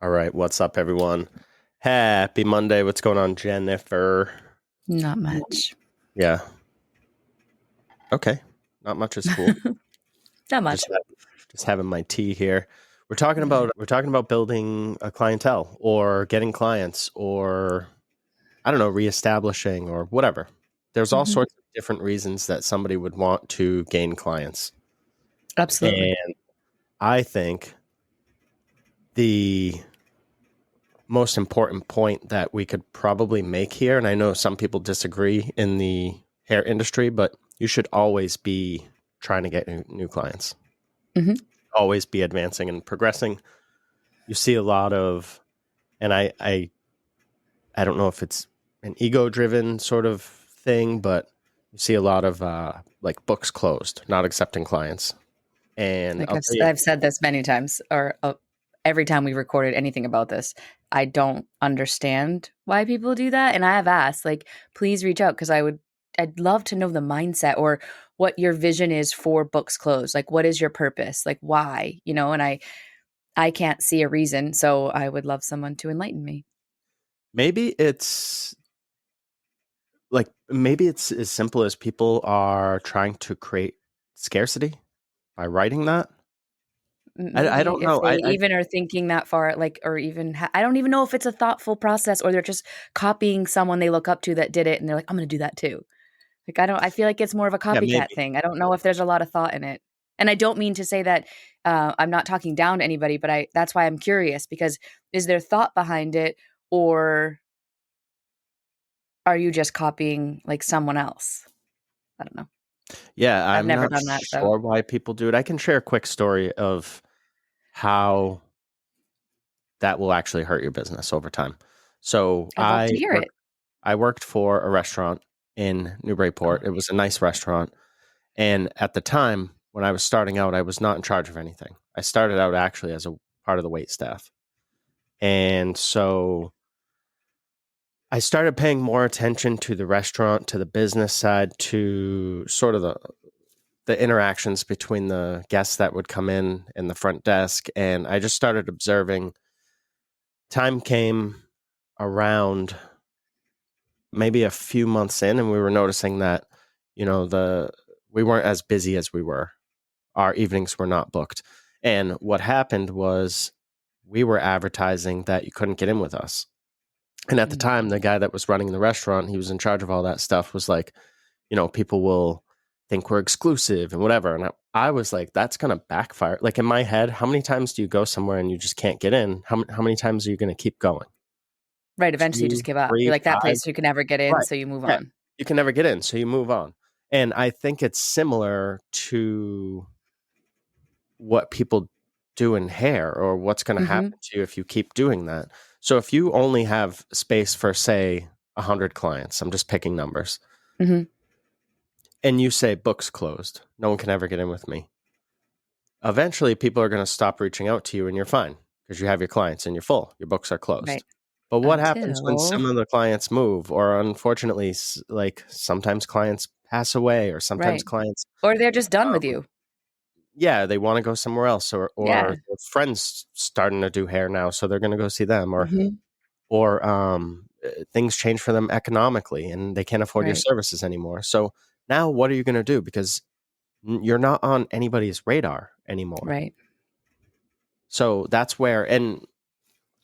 All right, what's up, everyone? Happy Monday. What's going on, Jennifer? Not much. Yeah. Okay. Not much is cool. Not much. Just having my tea here. We're talking about building a clientele or getting clients or I don't know, reestablishing or whatever. There's all Mhm. sorts of different reasons that somebody would want to gain clients. Absolutely. And I think the most important point that we could probably make here, and I know some people disagree in the hair industry, but you should always be trying to get new clients, Mhm. always be advancing and progressing. You see a lot of, and I don't know if it's an ego-driven sort of thing, but you see a lot of like books closed, not accepting clients. And Like I'll tell you, I've said this many times, or every time we recorded anything about this, I don't understand why people do that, and I have asked, like, please reach out because I'd love to know the mindset or what your vision is for books closed. Like, what is your purpose? Like, why? And I can't see a reason, so I would love someone to enlighten me. maybe it's as simple as people are trying to create scarcity by writing that. I Maybe don't if know. they even are thinking that far, like, or even I don't even know if it's a thoughtful process or they're just copying someone they look up to that did it and they're like, I'm going to do that too. Like, I feel like it's more of a Yeah, copycat maybe. thing. I don't know if there's a lot of thought in it. And I don't mean to say that I'm not talking down to anybody, but that's why I'm curious because is there thought behind it or are you just copying like someone else? I don't know. Yeah, I've I'm never not done that. So sure why people do it. I can share a quick story of how that will actually hurt your business over time. So I'd love to hear it. I worked for a restaurant in Oh, Newburyport. It was a nice restaurant. And at the time when I was starting out, I was not in charge of anything. I started out actually as a part of the wait staff. And so I started paying more attention to the restaurant, to the business side, to sort of the interactions between the guests that would come in and the front desk. And I just started observing. Time came around maybe a few months in, and we were noticing that, we weren't as busy as we were. Our evenings were not booked. And what happened was we were advertising that you couldn't get in with us. And at the time, the guy that was running the restaurant, he was in charge of all that stuff, was like, people will think we're exclusive and whatever. And I was like, that's going to backfire. Like in my head, how many times do you go somewhere and you just can't get in? How many times are you going to keep going? right. Eventually you just Two, give up. You're three, like that five. place you can never get in. Right. So you move Yeah. on. You can never get in. So you move on. And I think it's similar to what people do in hair or what's going to Hmm. happen to you if you keep doing that. So if you only have space for, say, 100 clients, I'm just picking numbers, Hmm. and you say books closed, no one can ever get in with me. Eventually, people are going to stop reaching out to you and you're fine because you have your clients and you're full. Your books are closed. Right. But what happens when Until some of the clients move, or unfortunately, like sometimes clients pass away, or sometimes right. clients, Or they're just done with um, you. yeah, they want to go somewhere else, or Yeah. their friends starting to do hair now, so they're going to go see them, Hmm. or things change for them economically, and they can't afford your Right. services anymore. So now, what are you going to do? Because you're not on anybody's radar anymore. Right. So that's where, and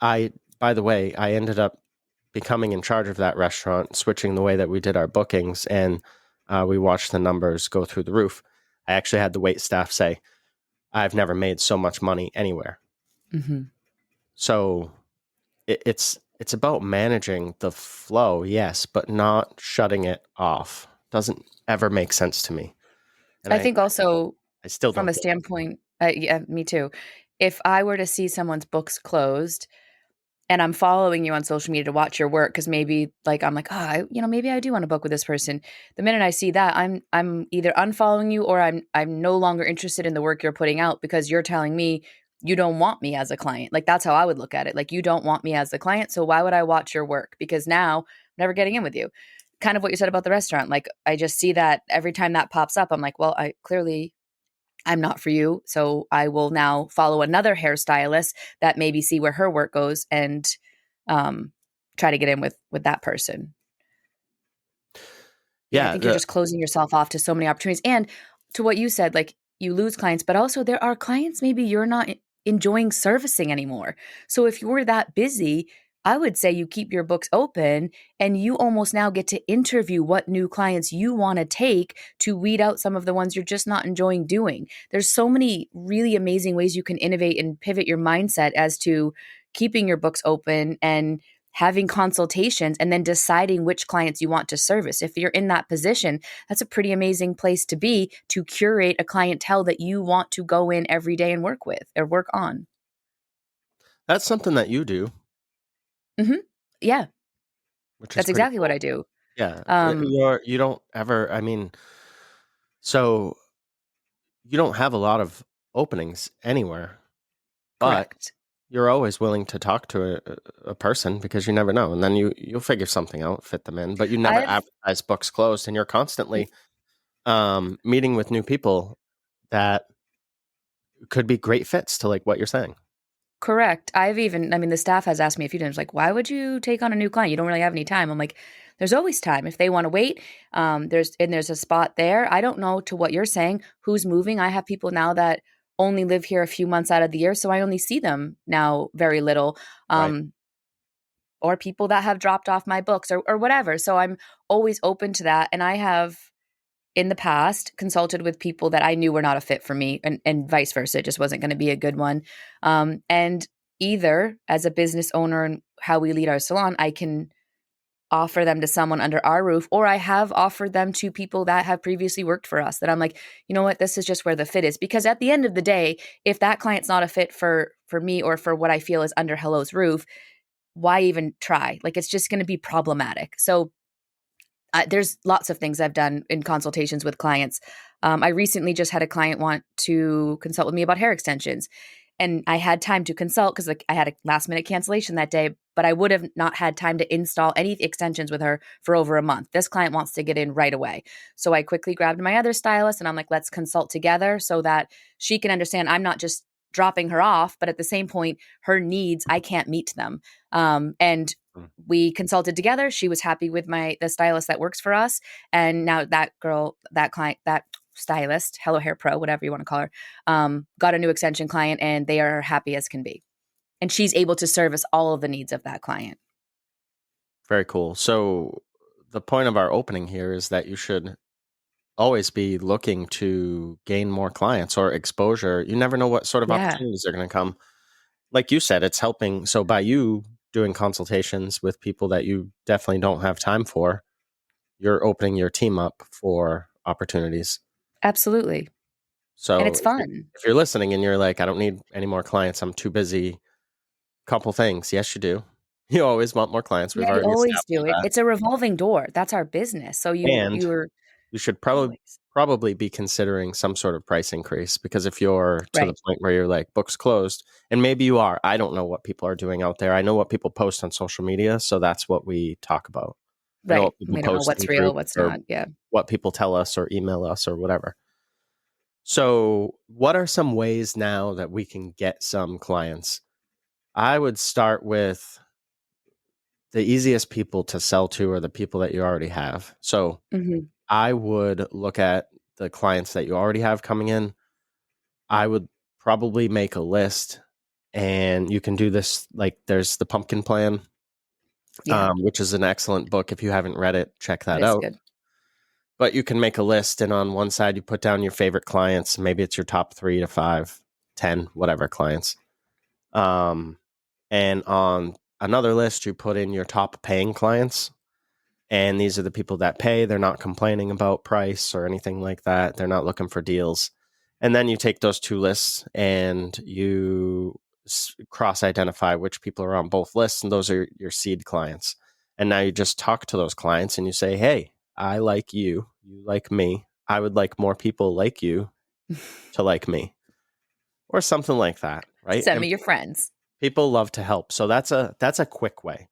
I, by the way, I ended up becoming in charge of that restaurant, switching the way that we did our bookings, and we watched the numbers go through the roof. I actually had the wait staff say, I've never made so much money anywhere. Hmm. So it's about managing the flow, yes, but not shutting it off. Doesn't ever make sense to me. And I I, think also I still from don't a get it. standpoint, yeah, me too. If I were to see someone's books closed and I'm following you on social media to watch your work, because maybe like I'm like, maybe I do want to book with this person. The minute I see that, I'm either unfollowing you or I'm no longer interested in the work you're putting out because you're telling me you don't want me as a client. Like that's how I would look at it. Like you don't want me as a client, so why would I watch your work? Because now I'm never getting in with you. Kind of what you said about the restaurant. Like I just see that every time that pops up, I'm like, well, I clearly I'm not for you. So I will now follow another hairstylist that maybe see where her work goes and um, try to get in with that person. Yeah, I Yeah, think you're just closing yourself off to so many opportunities. And to what you said, like you lose clients, but also there are clients maybe you're not enjoying servicing anymore. So if you're that busy, I would say you keep your books open and you almost now get to interview what new clients you want to take to weed out some of the ones you're just not enjoying doing. There's so many really amazing ways you can innovate and pivot your mindset as to keeping your books open and having consultations and then deciding which clients you want to service. If you're in that position, that's a pretty amazing place to be to curate a clientele that you want to go in every day and work with or work on. that's something that you do, Hmm. Yeah, which is that's pretty exactly what cool. I do. Yeah, Um, you don't ever. I mean, so you don't have a lot of openings anywhere, but Correct. you're always willing to talk to a person because you never know, and then you'll figure something out, fit them in. But you never I've advertise books closed, and you're constantly meeting with new people that could be great fits to like what you're saying. Correct. I mean, the staff has asked me a few times, like, why would you take on a new client? You don't really have any time. I'm like, there's always time. If they want to wait, there's a spot there. I don't know to what you're saying, who's moving. I have people now that only live here a few months out of the year, so I only see them now very little. Right. Um, or people that have dropped off my books or whatever. So I'm always open to that. And I have in the past consulted with people that I knew were not a fit for me and vice versa. It just wasn't going to be a good one. And either as a business owner and how we lead our salon, I can offer them to someone under our roof, or I have offered them to people that have previously worked for us that I'm like, you know what, this is just where the fit is. Because at the end of the day, if that client's not a fit for me or for what I feel is under Hello's roof, why even try? Like it's just going to be problematic. So there's lots of things I've done in consultations with clients. I recently just had a client want to consult with me about hair extensions, and I had time to consult because like I had a last minute cancellation that day, but I would have not had time to install any extensions with her for over a month. This client wants to get in right away, so I quickly grabbed my other stylist, and I'm like, let's consult together so that she can understand I'm not just dropping her off, but at the same point, her needs I can't meet them. And Mm. we consulted together. She was happy with the stylist that works for us. And now that girl, that client, that stylist, Hello Hair Pro, whatever you want to call her, got a new extension client and they are happy as can be. And she's able to service all of the needs of that client. Very cool. So the point of our opening here is that you should always be looking to gain more clients or exposure. You never know what sort of Yeah, opportunities are going to come. Like you said, it's helping. So by you doing consultations with people that you definitely don't have time for, you're opening your team up for opportunities. absolutely. And So it's fun. if you're listening and you're like, I don't need any more clients, I'm too busy. Couple things. Yes, you do. You always want more clients. We've Yeah, you already always established do it. that. It's a revolving door. That's our business. So And you're you should probably always probably be considering some sort of price increase because if you're to the right. point where you're like books closed, and maybe you are, I don't know what people are doing out there. I know what people post on social media, so that's what we talk about. I know Right. what people We don't know post in what's real, groups what's or not. Yeah. what people tell us or email us or whatever. So, what are some ways now that we can get some clients? I would start with the easiest people to sell to are the people that you already have. So, Hmm. I would look at the clients that you already have coming in. I would probably make a list, and you can do this like there's the Pumpkin Plan, Yeah, which is an excellent book. If you haven't read it, check that that is out. good. But you can make a list, and on one side, you put down your favorite clients. Maybe it's your top 3 to 5, 10, whatever clients. Um, and on another list, you put in your top paying clients. And these are the people that pay. They're not complaining about price or anything like that. They're not looking for deals. And then you take those two lists and you cross identify which people are on both lists. And those are your seed clients. And now you just talk to those clients and you say, hey, I like you. You like me. I would like more people like you to like me or something like that. Right. Send And me your friends. people love to help. So that's a quick way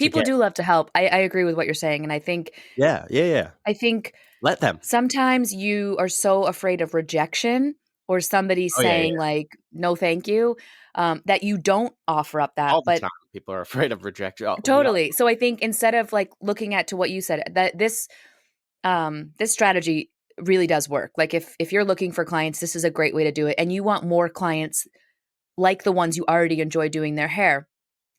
to People get. do love to help. I agree with what you're saying. And Yeah. Yeah. Yeah. I think Let them. sometimes you are so afraid of rejection or somebody Oh yeah, saying yeah. like, no, thank you, that you don't offer up that. All the But time, people are afraid of rejection. Oh, we all. totally. So I think instead of like looking at to what you said, that this strategy really does work. Like if you're looking for clients, this is a great way to do it. And you want more clients like the ones you already enjoy doing their hair.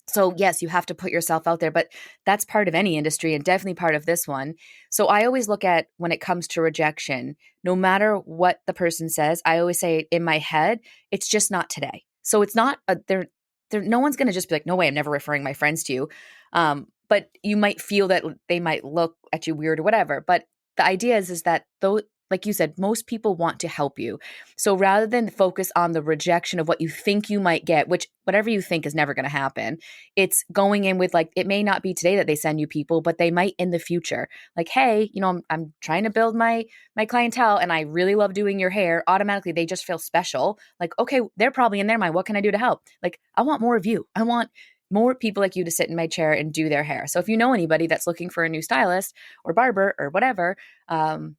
So yes, you have to put yourself out there, but that's part of any industry and definitely part of this one. So I always look at when it comes to rejection, no matter what the person says, I always say in my head, it's just not today. So it's not there no one's going to just be like, no way, I'm never referring my friends to you. But you might feel that they might look at you weird or whatever. But the idea is that though, like you said, most people want to help you. So rather than focus on the rejection of what you think you might get, which whatever you think is never going to happen, it's going in with like, it may not be today that they send you people, but they might in the future. Like, hey, I'm trying to build my clientele and I really love doing your hair. Automatically, they just feel special. Like, okay, they're probably in their mind. What can I do to help? Like, I want more of you. I want more people like you to sit in my chair and do their hair. So if you know anybody that's looking for a new stylist or barber or whatever,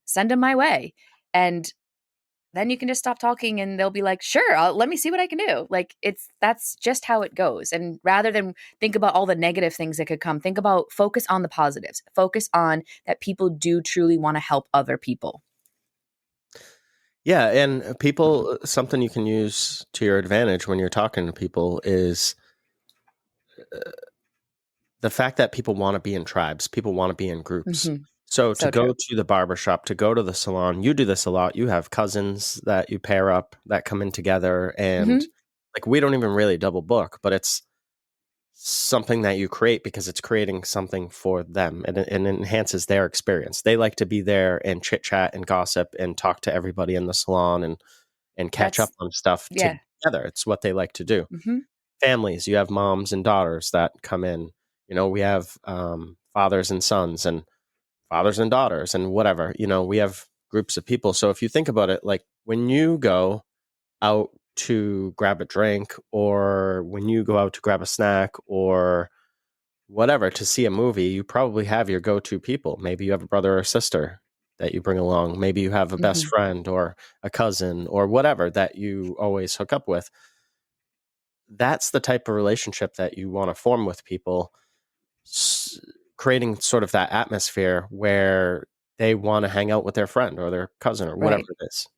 send them my way. And then you can just stop talking and they'll be like, sure, let me see what I can do. Like that's just how it goes. And rather than think about all the negative things that could come, think about focus on the positives, focus on that people do truly want to help other people. Yeah, and people, something you can use to your advantage when you're talking to people is the fact that people want to be in tribes, people want to be in groups. Mm-hmm. So to So true. go to the barbershop, to go to the salon, you do this a lot. You have cousins that you pair up that come in together, and Mm-hmm. like we don't even really double book, but it's something that you create because it's creating something for them and it enhances their experience. They like to be there and chit chat and gossip and talk to everybody in the salon and catch up That's, on stuff yeah. together. It's what they like to do. Mm-hmm. Families, you have moms and daughters that come in. We have fathers and sons and fathers and daughters and whatever. We have groups of people. So if you think about it, like when you go out to grab a drink or when you go out to grab a snack or whatever to see a movie, you probably have your go-to people. Maybe you have a brother or sister that you bring along. Maybe you have a best Mm-hmm. friend or a cousin or whatever that you always hook up with. That's the type of relationship that you want to form with people, creating sort of that atmosphere where they want to hang out with their friend or their cousin or whatever Right. it is.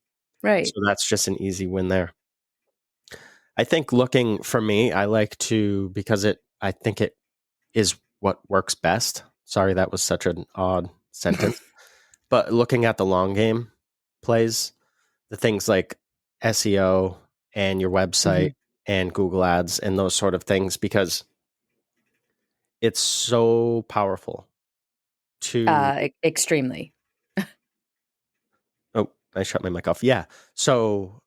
Right. So that's just an easy win there. I think looking for me, I like to, because I think it is what works best. Sorry, that was such an odd sentence. But looking at the long game plays, the things like SEO and your Mm-hmm. website and Google Ads and those sort of things, because it's so powerful to. Extremely. Oh, I shut my mic off. Yeah. So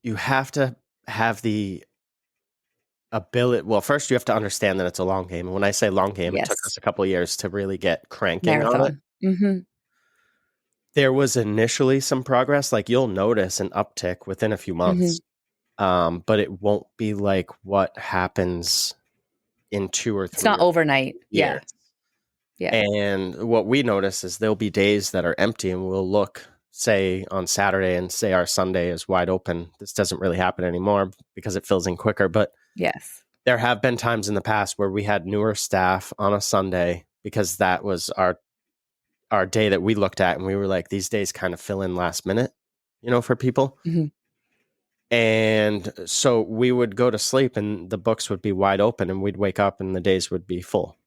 you have to have the ability. Well, first you have to understand that it's a long game. And when I say long game, it took Yes. us a couple of years to really get cranking on it. Marathon. Mm-hmm. There was initially some progress. Like you'll notice an uptick within a few Mm-hmm. months, but it won't be like what happens in 2 or 3 It's not or overnight. 4 years. Yeah. Yeah. And what we notice is there'll be days that are empty, and we'll look, say, on Saturday and say our Sunday is wide open. This doesn't really happen anymore because it fills in quicker. But Yes. there have been times in the past where we had newer staff on a Sunday because that was our day that we looked at, and we were like, these days kind of fill in last minute, for people. Mm-hmm. And so we would go to sleep and the books would be wide open and we'd wake up and the days would be full.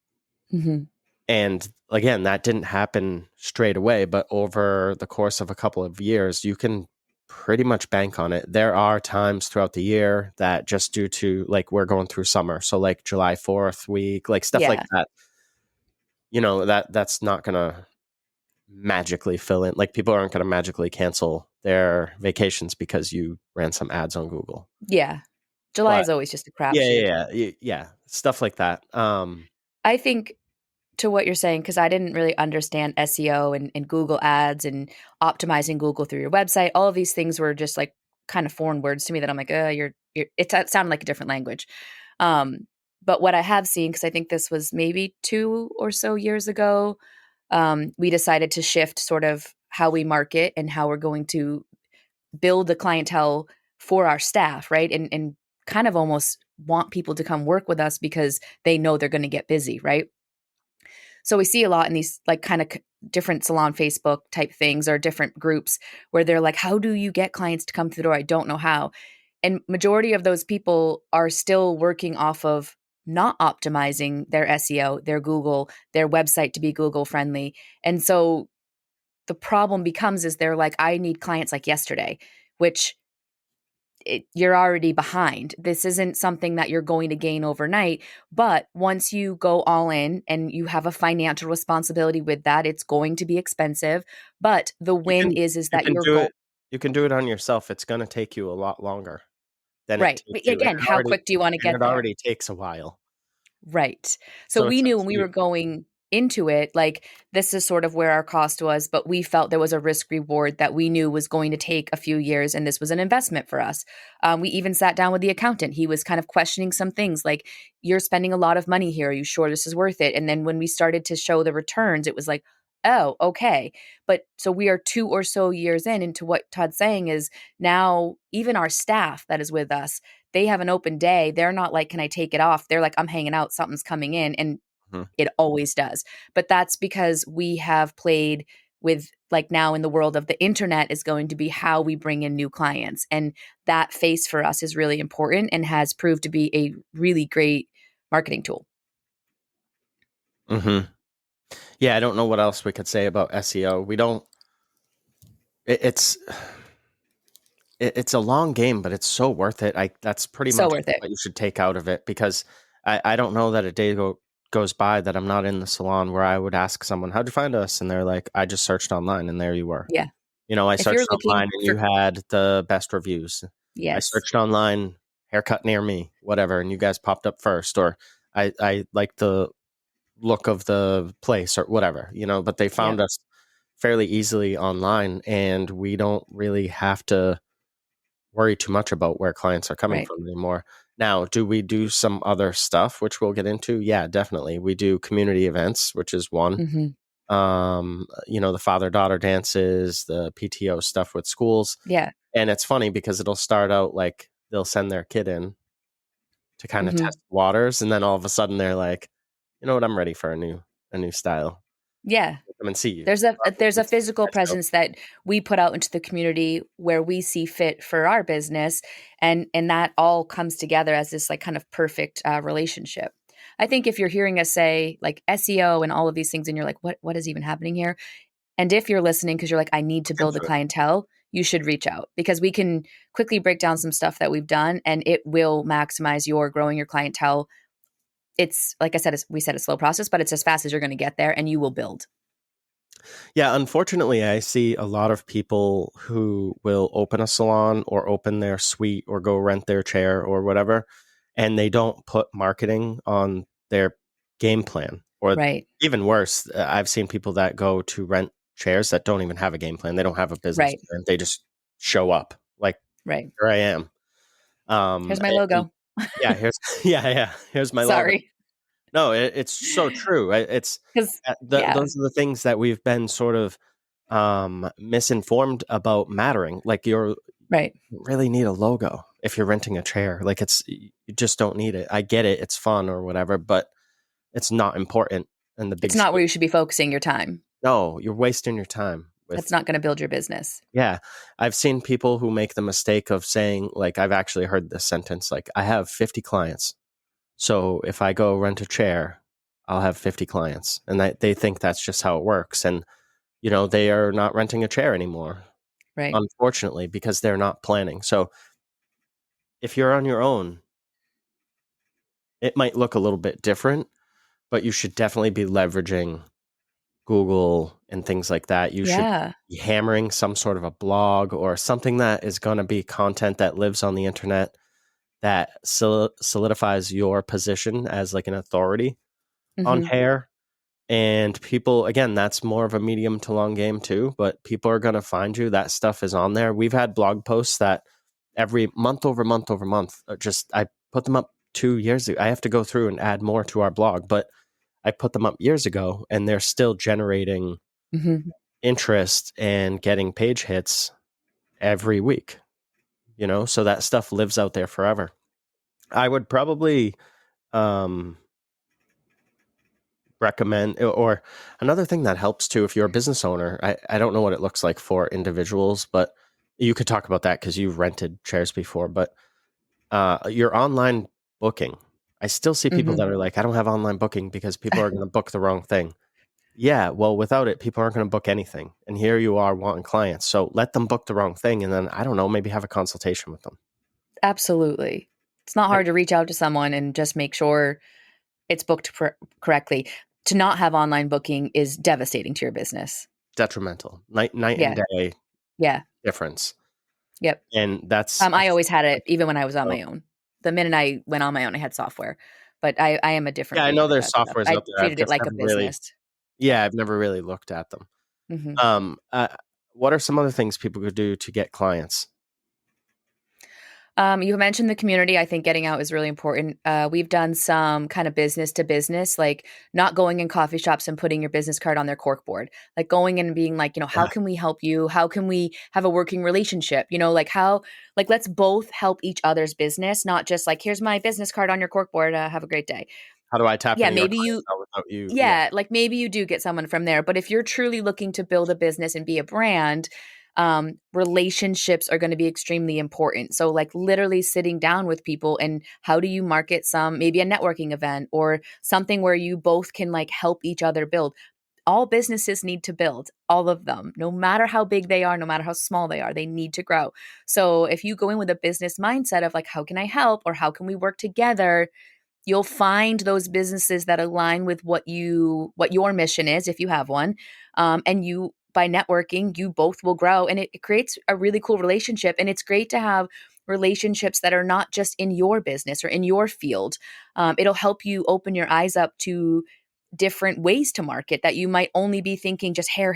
Mm-hmm. And again, that didn't happen straight away, but over the course of a couple of years, you can pretty much bank on it. There are times throughout the year that just due to like we're going through summer, so like July 4th week, like stuff like Yeah. that, that's not going to magically fill in. Like people aren't going to magically cancel their vacations because you ran some ads on Google. Yeah. July But is always just a yeah, crapshoot. yeah, yeah, yeah, stuff like that. I think to what you're saying, because I didn't really understand SEO and Google ads and optimizing Google through your website. All of these things were just like kind of foreign words to me that I'm like, it sounded like a different language. Um, but what I have seen, because I think this was maybe 2 or so years ago, we decided to shift sort of how we market and how we're going to build the clientele for our staff, right? And kind of almost want people to come work with us because they know they're going to get busy, right? So we see a lot in these like kind of different salon Facebook type things or different groups where they're like, how do you get clients to come through the door? I don't know how. And majority of those people are still working off of not optimizing their SEO, their Google, their website to be Google friendly. And so the problem becomes is they're like, I need clients like yesterday, which you're already behind. This isn't something that you're going to gain overnight. But once you go all in and you have a financial responsibility with that, it's going to be expensive. But the You win can is you that can you're do it. You can do it on yourself. It's going to take you a lot longer than it right. But takes you, again, how quick do you want to and get it there? already takes a while. Right. So So we it's up knew when to we you. were going into it, like this is sort of where our cost was, but we felt there was a risk reward that we knew was going to take a few years, and this was an investment for us. We even sat down with the accountant. He was kind of questioning some things like, you're spending a lot of money here. Are you sure this is worth it? And then when we started to show the returns, it was like, oh, okay. But so we are 2 or so years in into what Todd's saying is now even our staff that is with us, they have an open day. They're not like, can I take it off? They're like, I'm hanging out, something's coming in. And Mhm. it always does. But that's because we have played with, like, now in the world of the internet is going to be how we bring in new clients. And that face for us is really important and has proved to be a really great marketing tool. Mhm. Yeah, I don't know what else we could say about SEO. We don't. It, it's it's a long game, but it's so worth it. That's pretty So much worth it. what you should take out of it, because I don't know that a day goes by that I'm not in the salon where I would ask someone, "How'd you find us?" And they're like, "I just searched online, and there you were." Yeah. I If you're searched looking online, and you for, had the best reviews. I yes. searched online, haircut near me, whatever, and you guys popped up first. Or I like the look of the place or whatever, but they Yep. found us fairly easily online, and we don't really have to worry too much about where clients are coming Right. from anymore. Now, do we do some other stuff, which we'll get into? Yeah, definitely. We do community events, which is one. Hmm. The father-daughter dances, the PTO stuff with schools. Yeah. And it's funny because it'll start out like they'll send their kid in to kind of Hmm. test waters, and then all of a sudden they're like, you know what, I'm ready for a new style. Yeah. Come and see you. There's a physical Let's go. presence that we put out into the community where we see fit for our business, and that all comes together as this like kind of perfect relationship. I think if you're hearing us say like SEO and all of these things, and you're like, what is even happening here? And if you're listening because you're like, I need to Look build a into it. clientele, you should reach out because we can quickly break down some stuff that we've done, and it will maximize your growing your clientele. It's like I said, we said a slow process, but it's as fast as you're going to get there, and you will build. Yeah, unfortunately, I see a lot of people who will open a salon or open their suite or go rent their chair or whatever, and they don't put marketing on their game plan. Or Right. even worse, I've seen people that go to rent chairs that don't even have a game plan. They don't have a business Right. plan. They just show up like, Right. here I am. Here's my And logo. yeah, yeah, here's my logo. Sorry. No, it's so true. It's Because, yeah, those are the things that we've been sort of misinformed about mattering. Like right. you really need a logo if you're renting a chair. Like you just don't need it. I get it. It's fun or whatever, but it's not important in the It's big not where scheme. you should be focusing your time. No, you're wasting your time That's with, not going to build your business. yeah. I've seen people who make the mistake of saying, like, I've actually heard this sentence, like, I have 50 clients. So if I go rent a chair, I'll have 50 clients. And they think that's just how it works. And, they are not renting a chair anymore, Right. unfortunately, because they're not planning. So if you're on your own, it might look a little bit different, but you should definitely be leveraging Google and things like that. You should Yeah. be hammering some sort of a blog or something that is going to be content that lives on the internet that solidifies your position as like an authority on Hmm. hair. And people, again, that's more of a medium to long game too, but people are going to find you. That stuff is on there. We've had blog posts that every month over month over month, I put them up 2 years ago. I have to go through and add more to our blog, but I put them up years ago and they're still generating Hmm. interest and getting page hits every week, so that stuff lives out there forever. I would probably um, recommend, or another thing that helps too, if you're a business owner, I don't know what it looks like for individuals, but you could talk about that because you've rented chairs before, but your online booking. I still see people Hmm. that are like, I don't have online booking because people are going to book the wrong thing. Yeah, well, without it, people aren't going to book anything. And here you are wanting clients. So let them book the wrong thing. And then, I don't know, maybe have a consultation with them. Absolutely. It's not hard to reach out to someone and just make sure it's booked correctly. To not have online booking is devastating to your business. Detrimental. Night and Yeah. day Yeah. difference. Yep. And that's, I always had it even when I was on my own. The minute I went on my own, I had software. But I am a different yeah, I breed know with there's that stuff. softwares I out there. I've treated it just like a never really, business. yeah, I've never really looked at them. Hmm. Um, uh, what are some other things people could do to get clients? You mentioned the community. I think getting out is really important. We've done some kind of business to business, like not going in coffee shops and putting your business card on their corkboard, like going in and being like, how Yeah. can we help you? How can we have a working relationship? Like let's both help each other's business, not just like, here's my business card on your corkboard. Have a great day. How do I tap Yeah, into your maybe you clientele without you? Yeah. yeah, like maybe you do get someone from there. But if you're truly looking to build a business and be a brand, relationships are going to be extremely important. So, like, literally sitting down with people and how do you market maybe a networking event or something where you both can like help each other build. All businesses need to build, all of them, no matter how big they are, no matter how small they are, they need to grow. So, if you go in with a business mindset of like, how can I help or how can we work together? You'll find those businesses that align with what your mission is if you have one, and you by networking you both will grow, and it creates a really cool relationship. And it's great to have relationships that are not just in your business or in your field. It'll help you open your eyes up to different ways to market that you might only be thinking just hair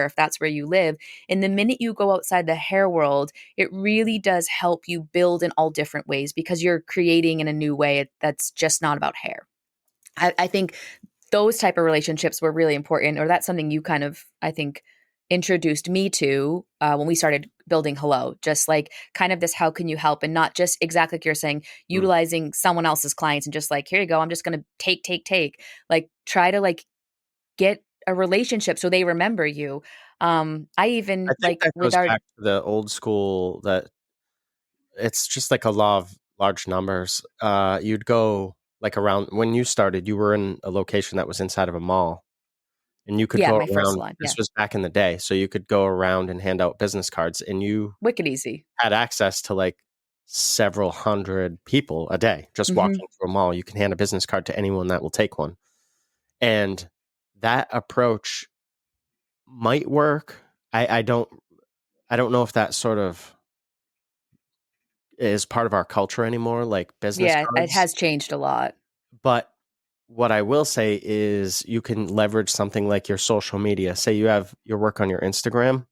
if that's where you live. And the minute you go outside the hair world, it really does help you build in all different ways because you're creating in a new way that's just not about hair. I think those type of relationships were really important, or that's something you kind of, I think, introduced me to when we started building Hello. Just like kind of this, how can you help, and not just exactly like you're saying, Mm. utilizing someone else's clients and just like, here you go, I'm just going to take. Like try to like get a relationship so they remember you. I I even think like that with goes our back to the old school that it's just like a law of large numbers. You'd go like around when you started, you were in a location that was inside of a mall, and you could yeah, go my first around. salon, This yeah, was back in the day, so you could go around and hand out business cards, and you wicked easy. had access to like several hundred people a day just Hmm. walking through a mall. You can hand a business card to anyone that will take one, and that approach might work. I don't know if that sort of is part of our culture anymore, like business Yeah, it cards. has changed a lot. But what I will say is you can leverage something like your social media. Say you have your work on your Instagram,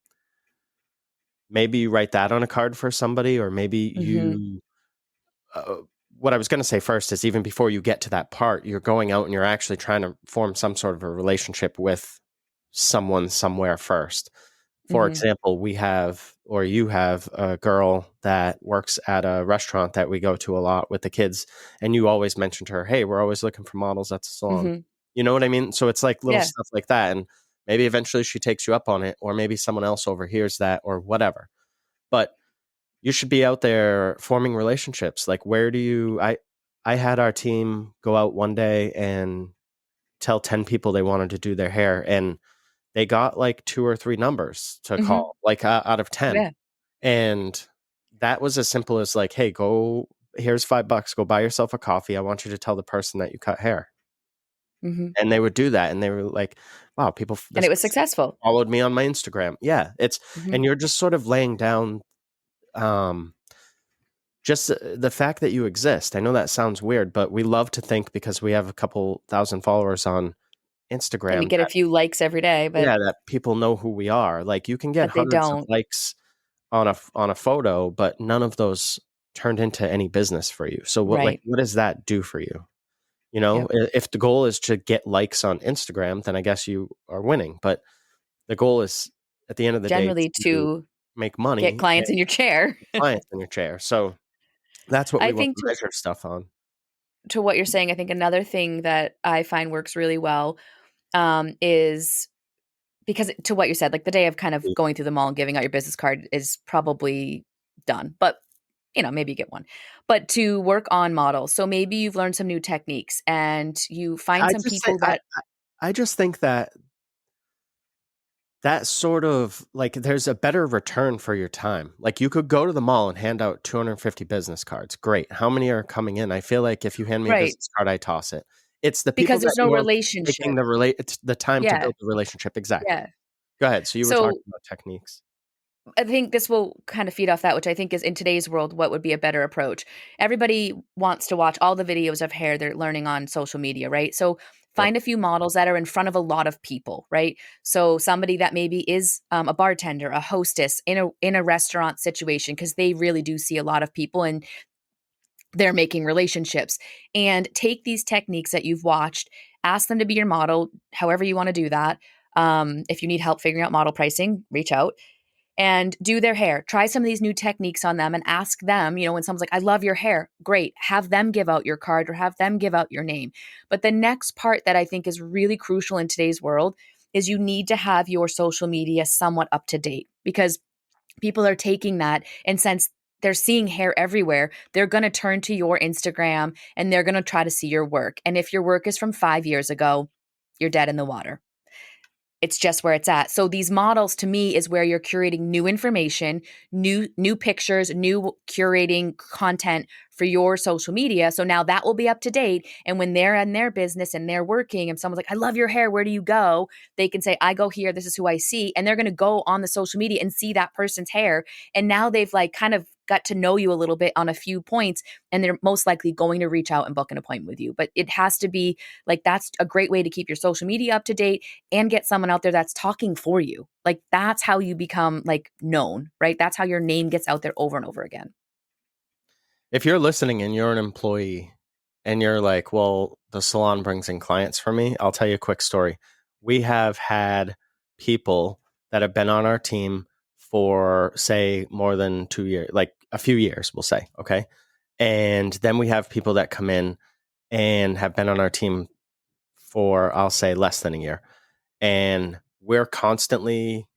maybe you write that on a card for somebody, or maybe Hmm. you. Uh, what I was going to say first is even before you get to that part, you're going out and you're actually trying to form some sort of a relationship with someone somewhere first. For Hmm. example, we have, or you have, a girl that works at a restaurant that we go to a lot with the kids, and you always mention to her, "Hey, we're always looking for models at the salon." Hmm. You know what I mean? So it's like little Yeah. stuff like that, and maybe eventually she takes you up on it, or maybe someone else overhears that, or whatever. But you should be out there forming relationships. Like, where do you? I had our team go out one day and tell 10 people they wanted to do their hair, and they got like 2 or 3 numbers to Hmm. call, like, out of 10. Yeah. And that was as simple as like, "Hey, go here's $5, go buy yourself a coffee. I want you to tell the person that you cut hair." Hmm. And they would do that, and they were like, "Wow, people And this it was person successful. followed me on my Instagram." Yeah, it's Hmm. and you're just sort of laying down, um, just the fact that you exist. I know that sounds weird, but we love to think because we have a couple thousand followers on That we Instagram get a few likes every day, that people know who we are. Like, you can get but they hundreds of don't. likes on a photo, but none of those turned into any business for you. So Right. what does that do for you? You know, Yep. if the goal is to get likes on Instagram, then I guess you are winning. But the goal is, at the end of the day, Generally to to make Get money and clients in your chair. clients in your chair. So that's what I we want think to measure stuff on. to what you're saying, I think another thing that I find works really well is because to what you said, like the day of kind of going through the mall and giving out your business card is probably done. But maybe you get one. But to work on models. So maybe you've learned some new techniques and you find I some just say people that I just think that that sort of like there's a better return for your time. Like you could go to the mall and hand out 250 business cards. Great. How many are coming in? I feel like if you hand me a right, business card, I toss it. It's the people because that there's no you are taking relationship. it's the time to Yeah. build the relationship. Exactly. Yeah. Go ahead. So you were So talking about techniques. I think this will kind of feed off that, which I think is in today's world, what would be a better approach? Everybody wants to watch all the videos of hair they're learning on social media, right? So Yep. find a few models that are in front of a lot of people, right? So somebody that maybe is a bartender, a hostess in a restaurant situation, because they really do see a lot of people and they're making relationships. And take these techniques that you've watched, ask them to be your model, however you want to do that. If you need help figuring out model pricing, reach out and do their hair. Try some of these new techniques on them and ask them, when someone's like, I love your hair, great. Have them give out your card or have them give out your name. But the next part that I think is really crucial in today's world is you need to have your social media somewhat up to date because people are taking that and since they're seeing hair everywhere, they're going to turn to your Instagram and they're going to try to see your work. And if your work is from 5 years ago, you're dead in the water. It's just where it's at. So these models to me is where you're curating new information, new pictures, new curating content for your social media. So now that will be up to date. And when they're in their business and they're working and someone's like, I love your hair, where do you go? They can say, I go here, this is who I see. And they're going to go on the social media and see that person's hair. And now they've like kind of got to know you a little bit on a few points. And they're most likely going to reach out and book an appointment with you. But it has to be like, that's a great way to keep your social media up to date and get someone out there that's talking for you. Like that's how you become like known, right? That's how your name gets out there over and over again. If you're listening and you're an employee and you're like, well, the salon brings in clients for me, I'll tell you a quick story. We have had people that have been on our team for, say, more than 2 years, like a few years, we'll say. Okay. And then we have people that come in and have been on our team for, I'll say, less than a year. And we're constantly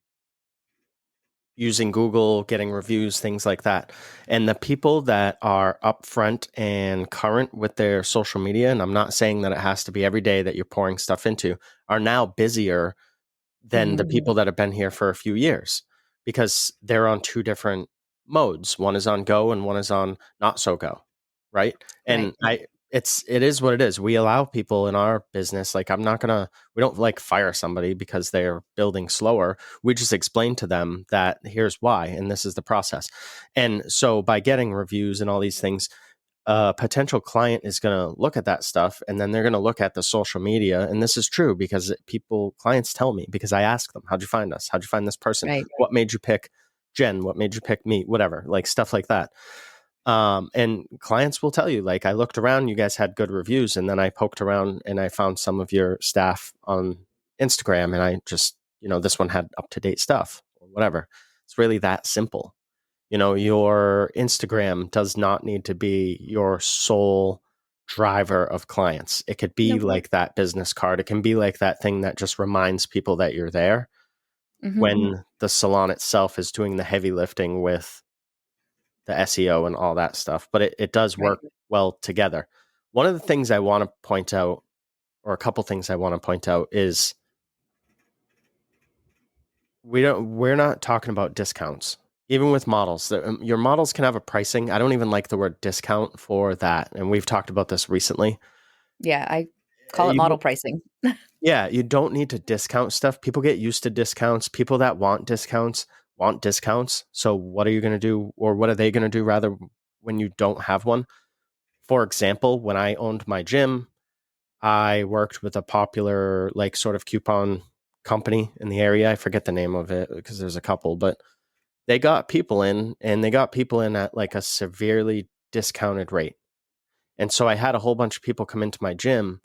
using Google, getting reviews, things like that. And the people that are upfront and current with their social media, and I'm not saying that it has to be every day that you're pouring stuff into, are now busier than the Mm, people that have been here for a few years because they're on two different modes. One is on go and one is on not so go. Right. right. And it is what it is. We allow people in our business, like we don't like fire somebody because they're building slower. We just explain to them that here's why, and this is the process. And so by getting reviews and all these things, a potential client is going to look at that stuff and then they're going to look at the social media. And this is true because clients tell me because I ask them, how'd you find us? How'd you find this person? Right. What made you pick Jen? What made you pick me? Whatever, like stuff like that. And clients will tell you, like, I looked around, you guys had good reviews. And then I poked around and I found some of your staff on Instagram and I just, this one had up to date stuff or whatever. It's really that simple. Your Instagram does not need to be your sole driver of clients. It could be Nope. like that business card. It can be like that thing that just reminds people that you're there Mm-hmm. when the salon itself is doing the heavy lifting with the SEO and all that stuff. But it does Right. work well together. One of the things I want to point out, or a couple things I want to point out, is we're not talking about discounts. Even with models, your models can have a pricing. I don't even like the word discount for that. And we've talked about this recently. Yeah. I call it model You, pricing. yeah, you don't need to discount stuff. People get used to discounts. People that want discounts. So what are you going to do, or what are they going to do rather when you don't have one? For example, when I owned my gym, I worked with a popular, like, sort of coupon company in the area. I forget the name of it because there's a couple, but they got people in and they got people in at like a severely discounted rate. And so I had a whole bunch of people come into my gym.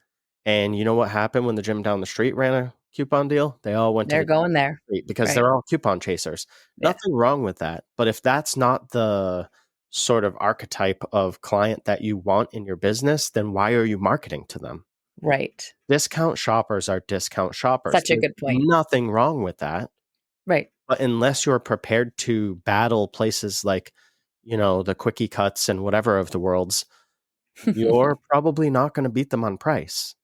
And you know what happened when the gym down the street ran coupon deal. They all went to They're the going there. because Right. they're all coupon chasers. Yeah. Nothing wrong with that. But if that's not the sort of archetype of client that you want in your business, then why are you marketing to them? Right. Discount shoppers are discount shoppers. Such a There's good point. nothing wrong with that. Right. But unless you're prepared to battle places like, the quickie cuts and whatever of the worlds, you're probably not going to beat them on price.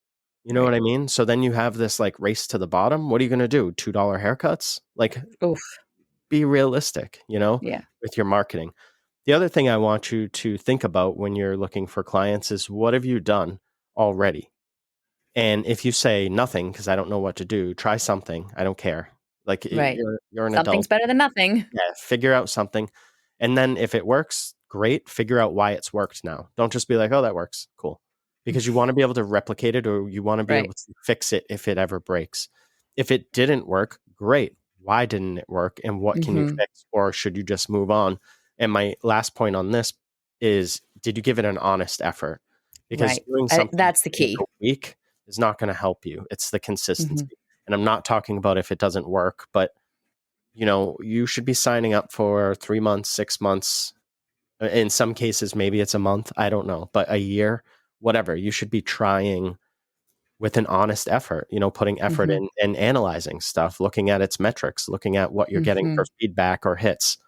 You know what Right. I mean? So then you have this like race to the bottom. What are you going to do? $2 haircuts? Like, Oof. be realistic, Yeah. with your marketing. The other thing I want you to think about when you're looking for clients is what have you done already? And if you say nothing, because I don't know what to do, try something. I don't care. Like Right. you're an adult. Something's better than nothing. Yeah, figure out something. And then if it works, great. Figure out why it's worked now. Don't just be like, oh, that works. Cool. Because you want to be able to replicate it or you want to be able Right. to fix it if it ever breaks. If it didn't work, great. Why didn't it work? And what can you Mhm. fix? Or should you just move on? And my last point on this is, did you give it an honest effort? Because Right. doing something That's the for key. a week is not going to help you. It's the consistency. Mhm. And I'm not talking about if it doesn't work, but you should be signing up for 3 months, 6 months. In some cases, maybe it's a month. I don't know, but a year, whatever. You should be trying with an honest effort, putting effort Mhm. in and analyzing stuff, looking at its metrics, looking at what you're getting for Mhm. feedback or hits.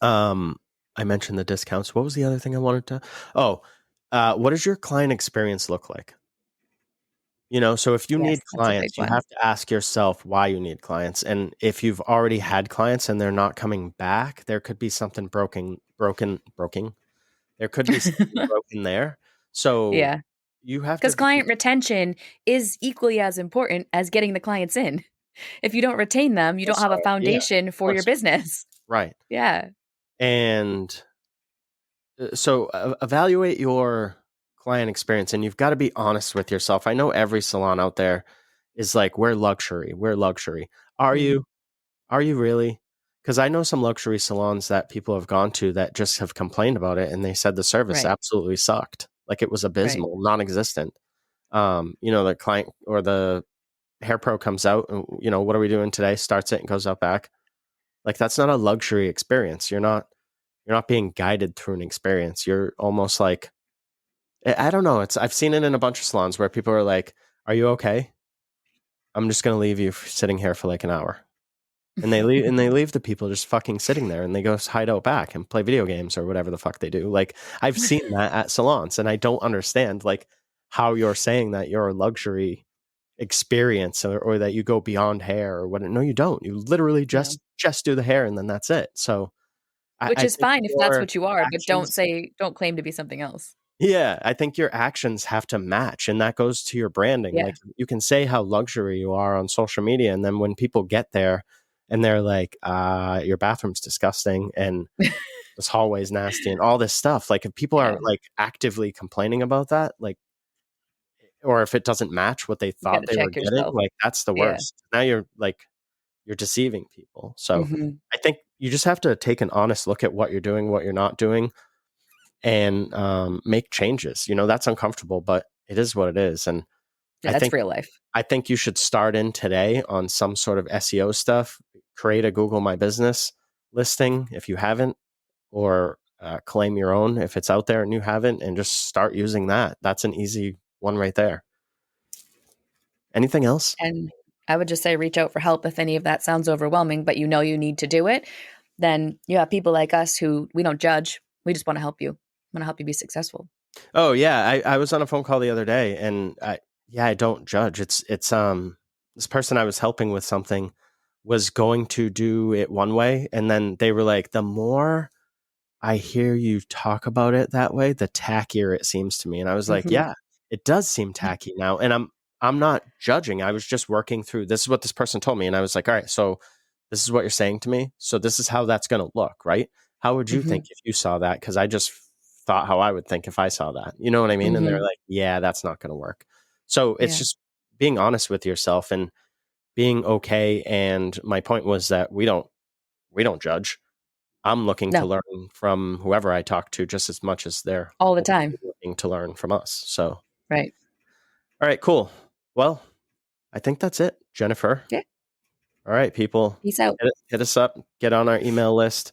Um, I mentioned the discounts. What was the other thing I wanted to? Oh, what does your client experience look like? So if you Yes, need that's a big clients, you one. have to ask yourself why you need clients. And if you've already had clients and they're not coming back, there could be something broken. There could be something broken there. So Yeah. you have to Because client retention is equally as important as getting the clients in. If you don't retain them, you don't have a yeah, foundation for your course. business. Right. Yeah. And so evaluate your client experience and you've got to be honest with yourself. I know every salon out there is like, we're luxury. We're luxury. Are Mm. you? Are you really? Because I know some luxury salons that people have gone to that just have complained about it and they said the service Right. absolutely sucked. Like it was Right. abysmal, non existent. The client or the hair pro comes out and, what are we doing today? Starts it and goes out back. Like that's not a luxury experience. You're not being guided through an experience. You're almost like, I don't know. I've seen it in a bunch of salons where people are like, are you okay? I'm just going to leave you sitting here for like an hour. And they leave the people just fucking sitting there and they go hide out back and play video games or whatever the fuck they do. Like I've seen that at salons and I don't understand like how you're saying that you're a luxury experience or that you go beyond hair or what. No, you don't. You literally No. just do the hair and then that's it. So Which I is think fine if that's your what you are, but actions, don't claim to be something else. yeah, I think your actions have to match and that goes to your branding. Yeah. Like you can say how luxury you are on social media and then when people get there and they're like, your bathroom's disgusting and this hallway's nasty and all this stuff. Like if people are Yeah. like actively complaining about that, like, or if it doesn't match what they You thought gotta they were check getting, yourself. like that's the Yeah. worst. Now you're deceiving people. So Mhm. I think you just have to take an honest look at what you're doing, what you're not doing, and make changes. That's uncomfortable, but it is what it is. And Yeah, I that's think real life. I think you should start in today on some sort of SEO stuff. Create a Google My Business listing if you haven't, or claim your own if it's out there and you haven't, and just start using that. That's an easy one right there. Anything else? And I would just say reach out for help if any of that sounds overwhelming, but you know you need to do it. Then you have people like us who we don't judge. We just want to help you. Want to help you be successful. Oh yeah, I was on a phone call the other day, and I don't judge. It's this person I was helping with something was going to do it one way, and then they were like, the more I hear you talk about it that way, the tackier it seems to me. And I was like, Mhm. yeah, it does seem tacky now. And I'm not judging. I was just working through this is what this person told me. And I was like, all right, so this is what you're saying to me. So this is how that's gonna look, right? How would you think Mhm. if you saw that? Because I just thought how I would think if I saw that. You know what I mean? And they're Mhm. like, yeah, that's not gonna work. So it's Yeah. just being honest with yourself and being okay. And my point was that we don't judge. I'm looking to No, learn from whoever I talk to just as much as they're all the time. looking to learn from us. So, Right. all right, cool. Well, I think that's it, Jennifer. Yeah. All right, people. Peace out. Hit us up. Get on our email list.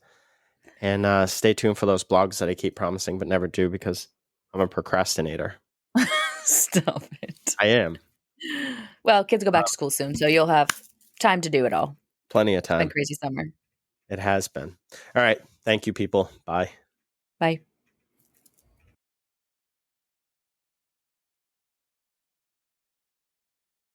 And stay tuned for those blogs that I keep promising but never do because I'm a procrastinator. Stop it. I am. Well, kids go back to school soon, so you'll have time to do it all. Plenty of It's been time. crazy summer. It has been. All right. Thank you, people. Bye. Bye.